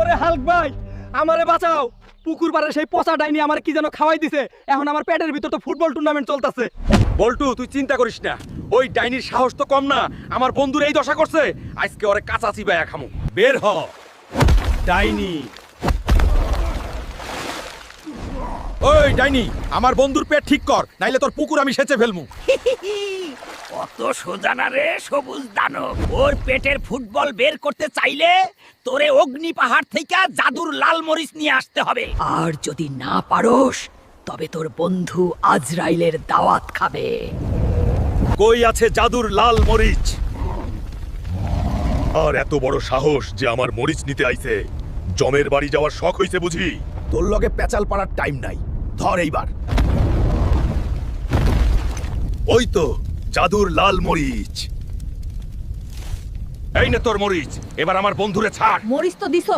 ওরে হাল্ক ভাই, আমারে বাঁচাও। পুকুর পাড়ে সেই পচা ডাইনি আমার কি যেন খাওয়াই দিছে। এখন আমার পেটের ভিতর তো ফুটবল টুর্নামেন্ট চলতেছে। বল্টু, তুই চিন্তা করিস না, ওই ডাইনির সাহস তো কম না। আমার বন্ধুর এই দশা করছে, আজকে ওরে কাঁচা চিবাইয়া খামু। বের হ ডাইনি। ওই ডাইনি, আমার বন্ধুর পেট ঠিক কর, নাইলে তোর পুকুর আমি সেচে ফেলমু। কত সোজা না রে সবুজ দানব। ওর পেটের ফুটবল বের করতে চাইলে তোরে অগ্নি পাহাড় থেকে জাদুর লাল মরিচ নিয়ে আসতে হবে। আর যদি না পারোস তবে তোর বন্ধু আজরাইলের দাওয়াত খাবে। কই আছে জাদুর লাল মরিচ? আর এত বড় সাহস যে আমার মরিচ নিতে আইছে। জমের বাড়ি যাওয়ার শখ হইছে বুঝি? তোর লগে পেঁচাল পাড়ার টাইম নাই, ধর এইবার। ওই তো জাদুর লাল মরিচ। এই নে তোর মরিচ, এবার আমার বন্ধুরে ছাড়। মরিচ তো দিছস,